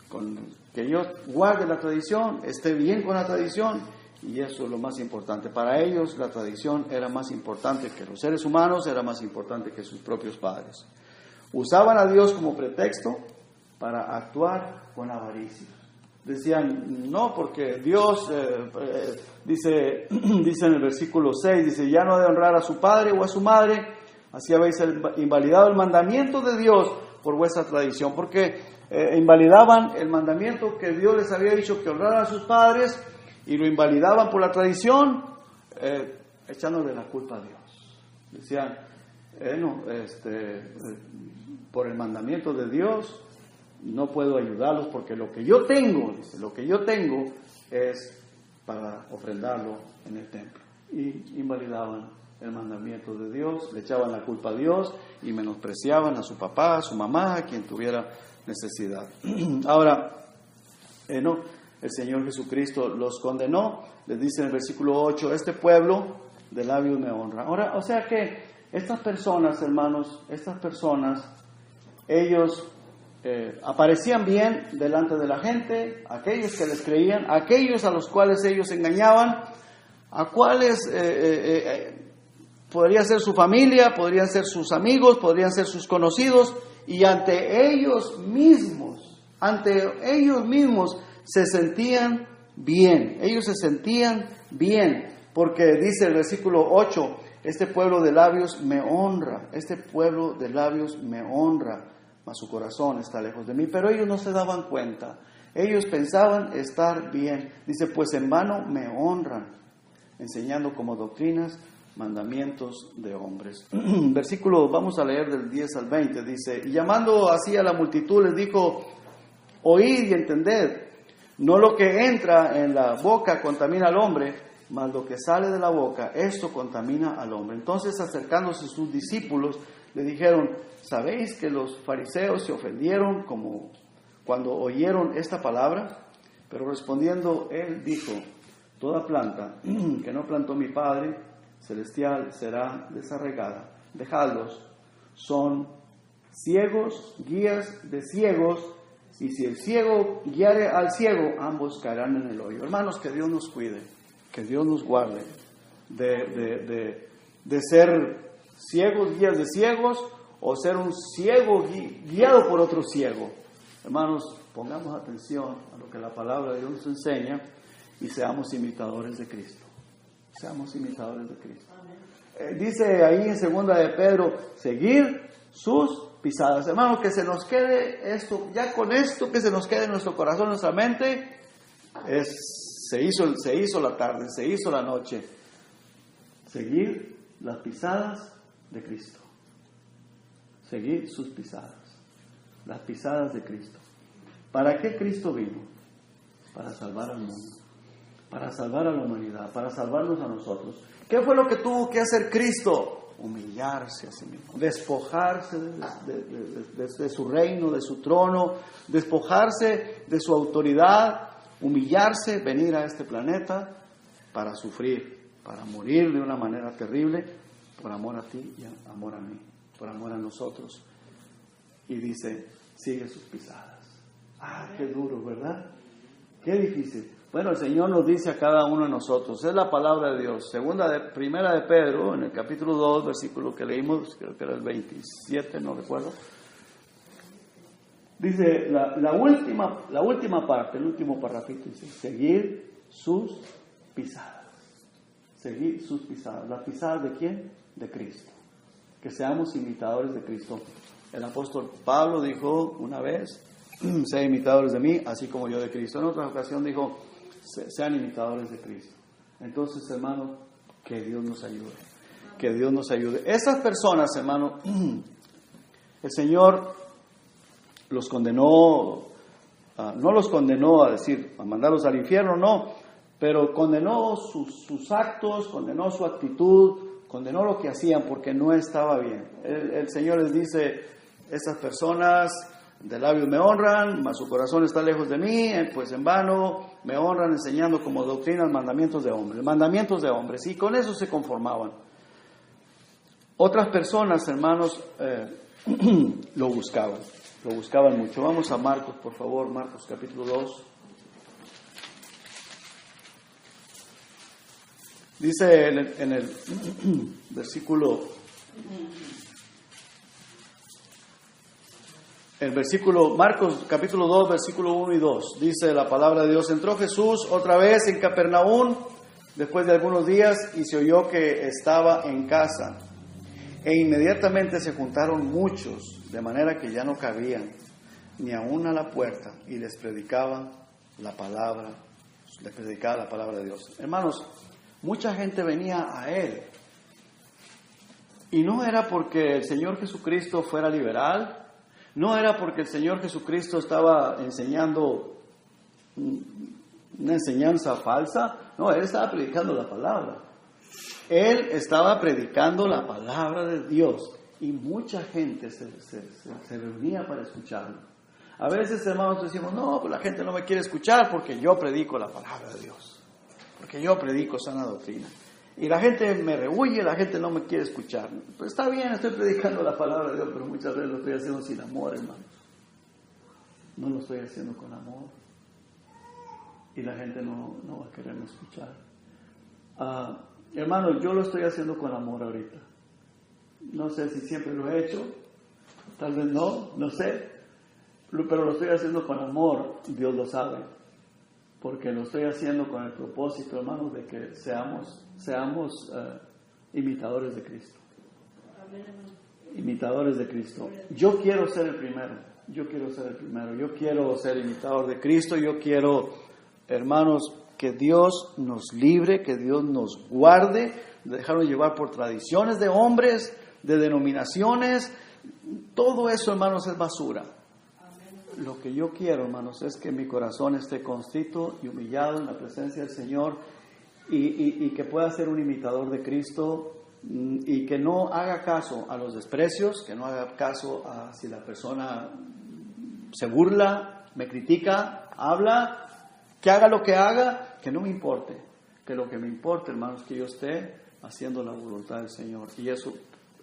con que yo guarde la tradición, esté bien con la tradición, y eso es lo más importante. Para ellos la tradición era más importante que los seres humanos, era más importante que sus propios padres. Usaban a Dios como pretexto para actuar con avaricia. Decían, no, porque Dios, dice en el versículo 6, dice, ya no ha de honrar a su padre o a su madre, así habéis invalidado el mandamiento de Dios por vuestra tradición, porque invalidaban el mandamiento que Dios les había dicho que honraran a sus padres, y lo invalidaban por la tradición, echándole la culpa a Dios. Decían, por el mandamiento de Dios, no puedo ayudarlos porque lo que yo tengo es para ofrendarlo en el templo. Y invalidaban el mandamiento de Dios, le echaban la culpa a Dios y menospreciaban a su papá, a su mamá, a quien tuviera necesidad. Ahora, el Señor Jesucristo los condenó, les dice en el versículo 8, este pueblo de labios me honra. Ahora, o sea que estas personas, hermanos, ellos aparecían bien delante de la gente, aquellos que les creían, aquellos a los cuales ellos engañaban, a cuales podría ser su familia, podrían ser sus amigos, podrían ser sus conocidos, y ante ellos mismos se sentían bien, porque dice el versículo 8, este pueblo de labios me honra, mas su corazón está lejos de mí. Pero ellos no se daban cuenta, ellos pensaban estar bien. Dice, pues en vano me honran, enseñando como doctrinas mandamientos de hombres. Versículo, vamos a leer del 10 al 20, dice, y llamando así a la multitud les dijo, oíd y entended, no lo que entra en la boca contamina al hombre, mas lo que sale de la boca, esto contamina al hombre. Entonces, acercándose sus discípulos, le dijeron, ¿sabéis que los fariseos se ofendieron como cuando oyeron esta palabra? Pero respondiendo él dijo, toda planta que no plantó mi Padre celestial será desarraigada. Dejadlos, son ciegos, guías de ciegos, Y si el ciego guiare al ciego, ambos caerán en el hoyo. Hermanos, que Dios nos cuide, que Dios nos guarde de ser ciegos, guías de ciegos, o ser un ciego guiado por otro ciego. Hermanos, pongamos atención a lo que la palabra de Dios nos enseña y seamos imitadores de Cristo. Seamos imitadores de Cristo. Dice ahí en 2 de Pedro, seguir sus pisadas. Hermanos, que se nos quede esto, ya con esto que se nos quede en nuestro corazón, en nuestra mente, se hizo la tarde, se hizo la noche. Seguir las pisadas de Cristo. Seguir sus pisadas. Las pisadas de Cristo. ¿Para qué Cristo vino? Para salvar al mundo. Para salvar a la humanidad. Para salvarnos a nosotros. ¿Qué fue lo que tuvo que hacer Cristo? Humillarse a sí mismo. Despojarse de su reino, de su trono. Despojarse de su autoridad. Humillarse, venir a este planeta para sufrir, para morir de una manera terrible, por amor a ti y amor a mí, por amor a nosotros. Y dice, sigue sus pisadas. Qué duro, ¿verdad? Qué difícil. Bueno, el Señor nos dice a cada uno de nosotros, es la palabra de Dios. Primera de Pedro, en el capítulo 2, versículo que leímos, creo que era el 27, no recuerdo. Dice, la última parte, el último parrafito, dice, seguir sus pisadas. Seguir sus pisadas. ¿Las pisadas de quién? De Cristo. Que seamos imitadores de Cristo. El apóstol Pablo dijo una vez, sean imitadores de mí, así como yo de Cristo. En otra ocasión dijo, sean imitadores de Cristo. Entonces, hermano, que Dios nos ayude. Que Dios nos ayude. Esas personas, hermano, el Señor los condenó, no los condenó a decir, a mandarlos al infierno, no, pero condenó sus actos, condenó su actitud, condenó lo que hacían porque no estaba bien. El Señor les dice, estas personas de labios me honran, mas su corazón está lejos de mí, pues en vano me honran enseñando como doctrinas mandamientos de hombres, y con eso se conformaban. Otras personas, hermanos, lo buscaban mucho. Vamos a Marcos, por favor, Marcos capítulo 2. Dice en el versículo, Marcos capítulo 2, versículo 1 y 2, dice la palabra de Dios, entró Jesús otra vez en Capernaum después de algunos días y se oyó que estaba en casa. E inmediatamente se juntaron muchos, de manera que ya no cabían ni aún a la puerta, y les predicaba la palabra de Dios. Hermanos, mucha gente venía a Él. Y no era porque el Señor Jesucristo fuera liberal, no era porque el Señor Jesucristo estaba enseñando una enseñanza falsa, no, Él estaba predicando la palabra. Él estaba predicando la palabra de Dios y mucha gente se reunía para escucharlo. A veces, hermanos, decimos, no, pues la gente no me quiere escuchar porque yo predico la palabra de Dios, porque yo predico sana doctrina. Y la gente me rehuye, la gente no me quiere escuchar. Pues está bien, estoy predicando la palabra de Dios, pero muchas veces lo estoy haciendo sin amor, hermanos. No lo estoy haciendo con amor. Y la gente no va a quererme escuchar. Hermanos, yo lo estoy haciendo con amor ahorita. No sé si siempre lo he hecho, tal vez no sé, pero lo estoy haciendo con amor, Dios lo sabe, porque lo estoy haciendo con el propósito, hermanos, de que seamos imitadores de Cristo. Imitadores de Cristo. Yo quiero ser el primero, yo quiero ser imitador de Cristo, yo quiero, hermanos, que Dios nos libre, que Dios nos guarde de dejarnos llevar por tradiciones de hombres, de denominaciones. Todo eso, hermanos, es basura. Lo que yo quiero, hermanos, es que mi corazón esté constrito y humillado en la presencia del Señor y que pueda ser un imitador de Cristo y que no haga caso a los desprecios, que no haga caso a si la persona se burla, me critica, habla, que haga lo que haga, que no me importe, que lo que me importe, hermanos, que yo esté haciendo la voluntad del Señor. Y eso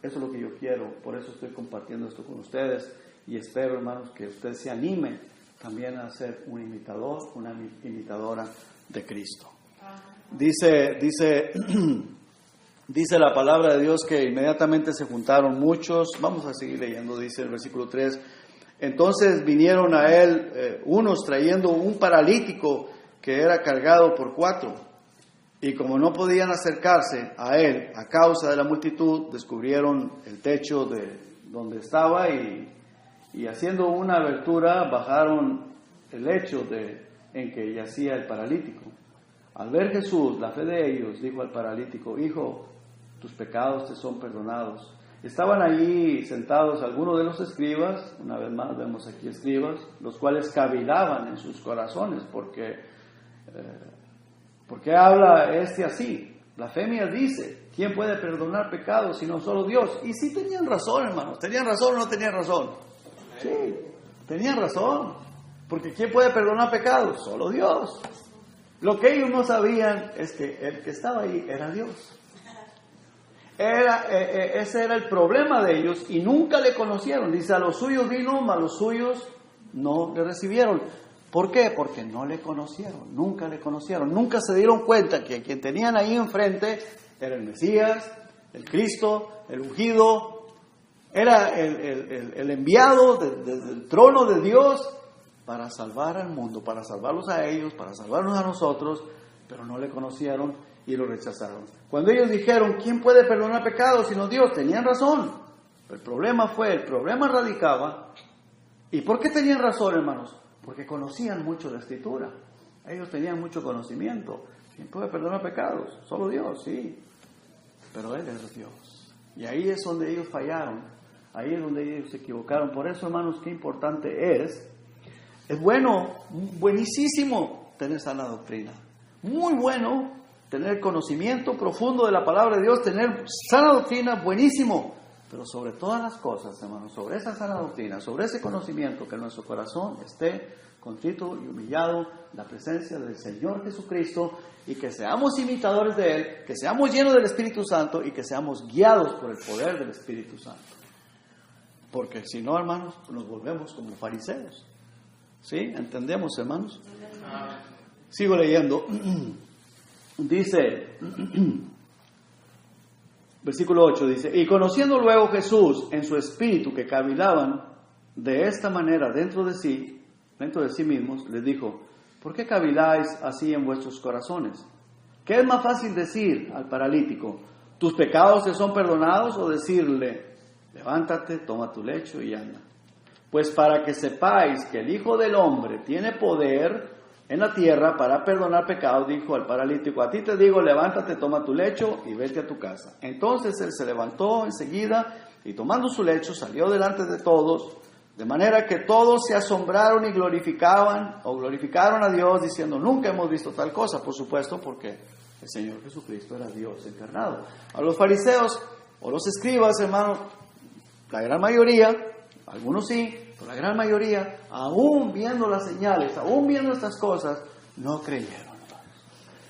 es lo que yo quiero, por eso estoy compartiendo esto con ustedes y espero, hermanos, que usted se anime también a ser un imitador, una imitadora de Cristo. Dice la palabra de Dios que inmediatamente se juntaron muchos. Vamos a seguir leyendo, dice el versículo 3. Entonces vinieron a él unos trayendo un paralítico que era cargado por 4. Y como no podían acercarse a él a causa de la multitud, descubrieron el techo de donde estaba y haciendo una abertura bajaron el lecho en que yacía el paralítico. Al ver Jesús la fe de ellos, dijo al paralítico: Hijo, tus pecados te son perdonados. Estaban allí sentados algunos de los escribas, una vez más vemos aquí escribas, los cuales cavilaban en sus corazones, porque habla así. Blasfemia dice: ¿quién puede perdonar pecados sino solo Dios? Y sí tenían razón, hermanos. ¿Tenían razón o no tenían razón? Sí, tenían razón. Porque ¿quién puede perdonar pecados? Solo Dios. Lo que ellos no sabían es que el que estaba ahí era Dios. Ese era el problema de ellos y nunca le conocieron. Dice: a los suyos vino, mas los suyos no le recibieron. ¿Por qué? Porque no le conocieron, nunca le conocieron. Nunca se dieron cuenta que quien tenían ahí enfrente era el Mesías, el Cristo, el ungido. Era el enviado desde el trono de Dios para salvar al mundo, para salvarlos a ellos, para salvarnos a nosotros, pero no le conocieron y lo rechazaron. Cuando ellos dijeron: ¿quién puede perdonar pecados sino Dios? Tenían razón. El problema radicaba. ¿Y por qué tenían razón, hermanos? Porque conocían mucho la Escritura. Ellos tenían mucho conocimiento. ¿Quién puede perdonar pecados? Solo Dios, sí. Pero Él es Dios. Y ahí es donde ellos fallaron. Ahí es donde ellos se equivocaron. Por eso, hermanos, qué importante es buenísimo tener sana doctrina. Muy bueno tener conocimiento profundo de la palabra de Dios, tener sana doctrina, buenísimo. Pero sobre todas las cosas, hermanos, sobre esa sana doctrina, sobre ese conocimiento, que nuestro corazón esté contrito y humillado en la presencia del Señor Jesucristo, y que seamos imitadores de Él, que seamos llenos del Espíritu Santo y que seamos guiados por el poder del Espíritu Santo. Porque si no, hermanos, nos volvemos como fariseos. ¿Sí? ¿Entendemos, hermanos? Sigo leyendo. Dice, versículo 8 dice: y conociendo luego Jesús en su espíritu que cavilaban de esta manera dentro de sí mismos, les dijo: ¿por qué caviláis así en vuestros corazones? ¿Qué es más fácil decir al paralítico: tus pecados te son perdonados? O decirle: levántate, toma tu lecho y anda. Pues para que sepáis que el Hijo del Hombre tiene poder en la tierra para perdonar pecados, dijo al paralítico: a ti te digo, levántate, toma tu lecho y vete a tu casa. Entonces él se levantó enseguida y tomando su lecho salió delante de todos, de manera que todos se asombraron y glorificaron a Dios, diciendo: nunca hemos visto tal cosa. Por supuesto, porque el Señor Jesucristo era Dios encarnado. A los fariseos o los escribas, hermanos, la gran mayoría, algunos sí, pero la gran mayoría, aún viendo las señales, aún viendo estas cosas, no creyeron.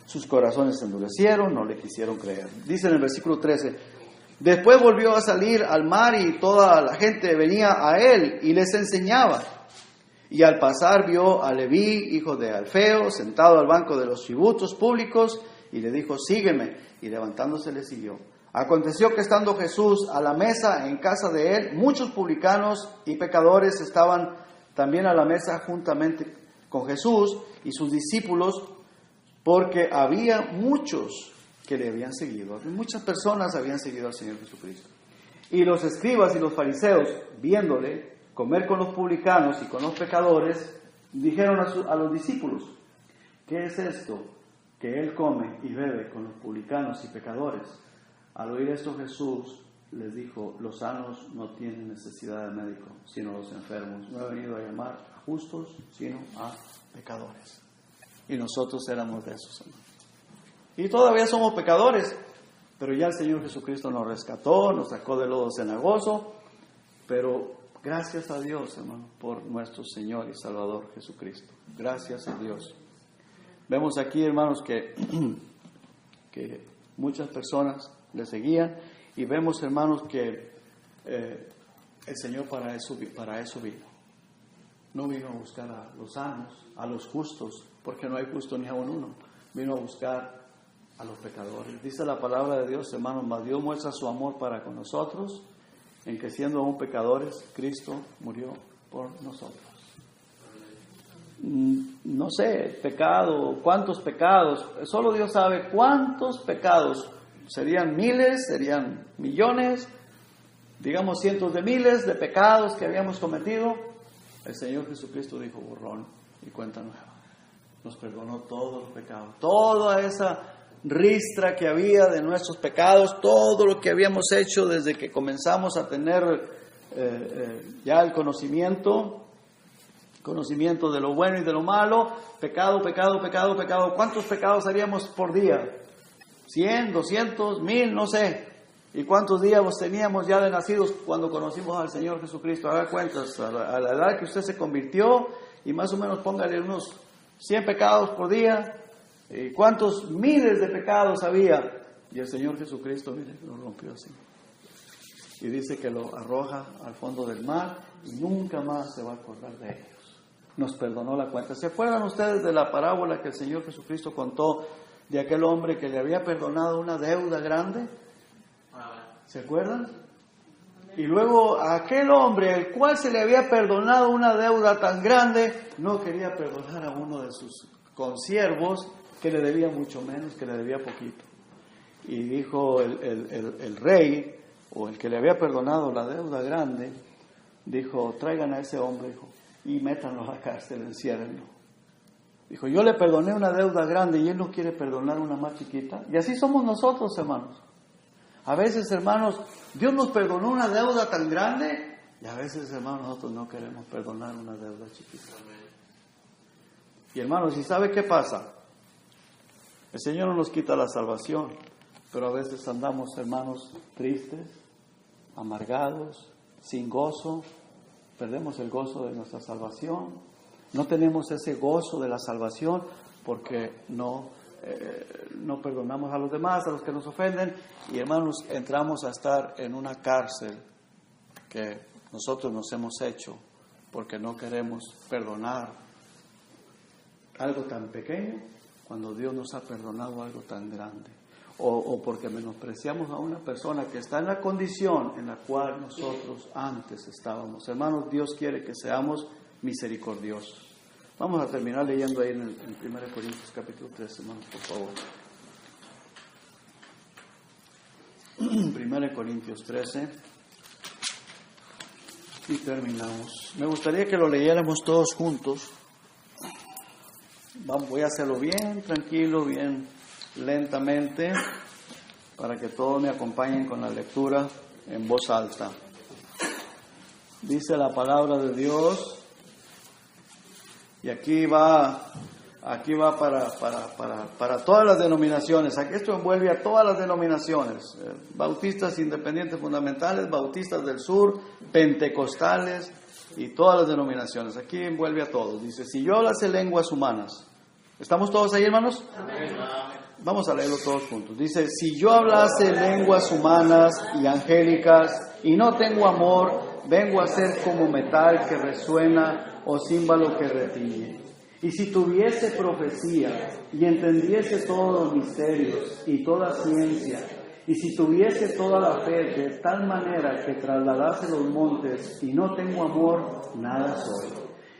Sus corazones se endurecieron, no le quisieron creer. Dice en el versículo 13: después volvió a salir al mar y toda la gente venía a él y les enseñaba. Y al pasar vio a Leví, hijo de Alfeo, sentado al banco de los tributos públicos, y le dijo: sígueme. Y levantándose le siguió. Aconteció que estando Jesús a la mesa en casa de él, muchos publicanos y pecadores estaban también a la mesa juntamente con Jesús y sus discípulos, porque había muchos que le habían seguido. Muchas personas habían seguido al Señor Jesucristo. Y los escribas y los fariseos, viéndole comer con los publicanos y con los pecadores, dijeron a los discípulos: ¿qué es esto que él come y bebe con los publicanos y pecadores? Al oír esto, Jesús les dijo: los sanos no tienen necesidad de médico, sino los enfermos. No he venido a llamar a justos, sino a pecadores. Y nosotros éramos de esos, hermanos. Y todavía somos pecadores, pero ya el Señor Jesucristo nos rescató, nos sacó del lodo cenagoso. Pero gracias a Dios, hermano, por nuestro Señor y Salvador Jesucristo. Gracias a Dios. Vemos aquí, hermanos, que muchas personas le seguían, y vemos, hermanos, que el Señor para eso vino. No vino a buscar a los sanos, a los justos, porque no hay justo ni aun uno. Vino a buscar a los pecadores. Dice la palabra de Dios, hermanos, mas Dios muestra su amor para con nosotros, en que siendo aún pecadores, Cristo murió por nosotros. No sé, pecado, cuántos pecados, solo Dios sabe cuántos pecados. Serían miles, serían millones, digamos cientos de miles de pecados que habíamos cometido. El Señor Jesucristo dijo borrón y cuenta nueva. Nos perdonó todos los pecados, toda esa ristra que había de nuestros pecados, todo lo que habíamos hecho desde que comenzamos a tener ya el conocimiento de lo bueno y de lo malo. Pecado. ¿Cuántos pecados haríamos por día? 100, 200, 1000, no sé. ¿Y cuántos días teníamos ya de nacidos cuando conocimos al Señor Jesucristo? Haga cuentas, a la edad que usted se convirtió, y más o menos póngale unos 100 pecados por día. ¿Y cuántos miles de pecados había? Y el Señor Jesucristo, mire, lo rompió así. Y dice que lo arroja al fondo del mar y nunca más se va a acordar de ellos. Nos perdonó la cuenta. ¿Se acuerdan ustedes de la parábola que el Señor Jesucristo contó de aquel hombre que le había perdonado una deuda grande? ¿Se acuerdan? Y luego aquel hombre, el cual se le había perdonado una deuda tan grande, no quería perdonar a uno de sus consiervos que le debía mucho menos, que le debía poquito. Y dijo el rey, o el que le había perdonado la deuda grande, dijo, traigan a ese hombre, dijo, y métanlo a la cárcel, enciérrenlo. Dijo, yo le perdoné una deuda grande y él no quiere perdonar una más chiquita. Y así somos nosotros, hermanos. A veces, hermanos, Dios nos perdonó una deuda tan grande y a veces, hermanos, nosotros no queremos perdonar una deuda chiquita. Y hermanos, ¿y sabe qué pasa? El Señor no nos quita la salvación, pero a veces andamos, hermanos, tristes, amargados, sin gozo, perdemos el gozo de nuestra salvación, no tenemos ese gozo de la salvación porque no perdonamos a los demás, a los que nos ofenden, y hermanos, entramos a estar en una cárcel que nosotros nos hemos hecho porque no queremos perdonar algo tan pequeño cuando Dios nos ha perdonado algo tan grande, o porque menospreciamos a una persona que está en la condición en la cual nosotros antes estábamos. Hermanos, Dios quiere que seamos misericordiosos. Vamos a terminar leyendo ahí en 1 Corintios capítulo 13, hermanos, por favor. 1 Corintios 13. Y terminamos. Me gustaría que lo leyéramos todos juntos. Voy a hacerlo bien tranquilo, bien lentamente, para que todos me acompañen con la lectura en voz alta. Dice la palabra de Dios. Y aquí va para todas las denominaciones. Aquí esto envuelve a todas las denominaciones. Bautistas independientes fundamentales, bautistas del sur, pentecostales y todas las denominaciones. Aquí envuelve a todos. Dice, si yo hablase lenguas humanas. ¿Estamos todos ahí, hermanos? Amén. Vamos a leerlo todos juntos. Dice, si yo hablase lenguas humanas y angélicas y no tengo amor, vengo a ser como metal que resuena o címbalo que retiñe. Y si tuviese profecía y entendiese todos los misterios y toda ciencia, y si tuviese toda la fe de tal manera que trasladase los montes y no tengo amor, nada soy.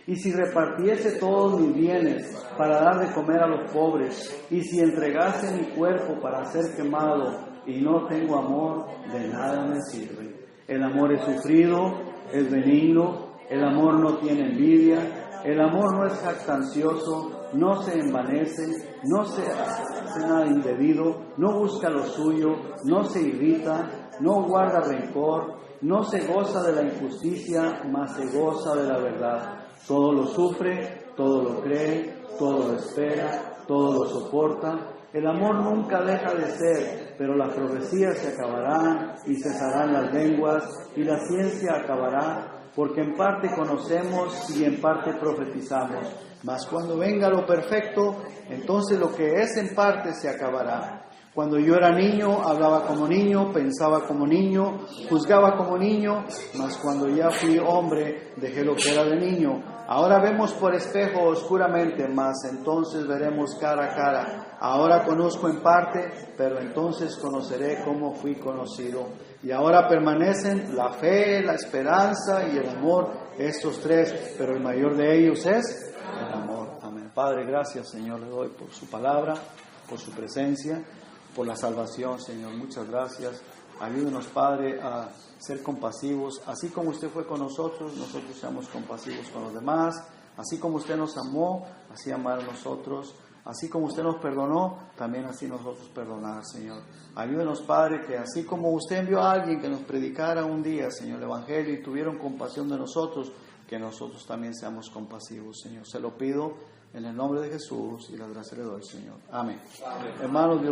Y si repartiese todos mis bienes para dar de comer a los pobres, y si entregase mi cuerpo para ser quemado y no tengo amor, de nada me sirve. El amor es sufrido, es benigno, el amor no tiene envidia, el amor no es jactancioso, no se envanece, no se hace nada indebido, no busca lo suyo, no se irrita, no guarda rencor, no se goza de la injusticia, mas se goza de la verdad. Todo lo sufre, todo lo cree, todo lo espera, todo lo soporta. El amor nunca deja de ser, pero las profecías se acabarán y cesarán las lenguas y la ciencia acabará, porque en parte conocemos y en parte profetizamos. Mas cuando venga lo perfecto, entonces lo que es en parte se acabará. Cuando yo era niño, hablaba como niño, pensaba como niño, juzgaba como niño, mas cuando ya fui hombre, dejé lo que era de niño. Ahora vemos por espejo oscuramente, mas entonces veremos cara a cara. Ahora conozco en parte, pero entonces conoceré como fui conocido. Y ahora permanecen la fe, la esperanza y el amor, estos tres, pero el mayor de ellos es el amor. Amén. Padre, gracias, Señor, le doy por su palabra, por su presencia, por la salvación, Señor. Muchas gracias. Ayúdenos, Padre, a ser compasivos. Así como usted fue con nosotros, nosotros seamos compasivos con los demás. Así como usted nos amó, así amar a nosotros. Así como usted nos perdonó, también así nosotros perdonar, Señor. Ayúdenos, Padre, que así como usted envió a alguien que nos predicara un día, Señor, el Evangelio, y tuvieron compasión de nosotros, que nosotros también seamos compasivos, Señor. Se lo pido en el nombre de Jesús y las gracias le doy, Señor. Amén. Amén. Hermanos, Dios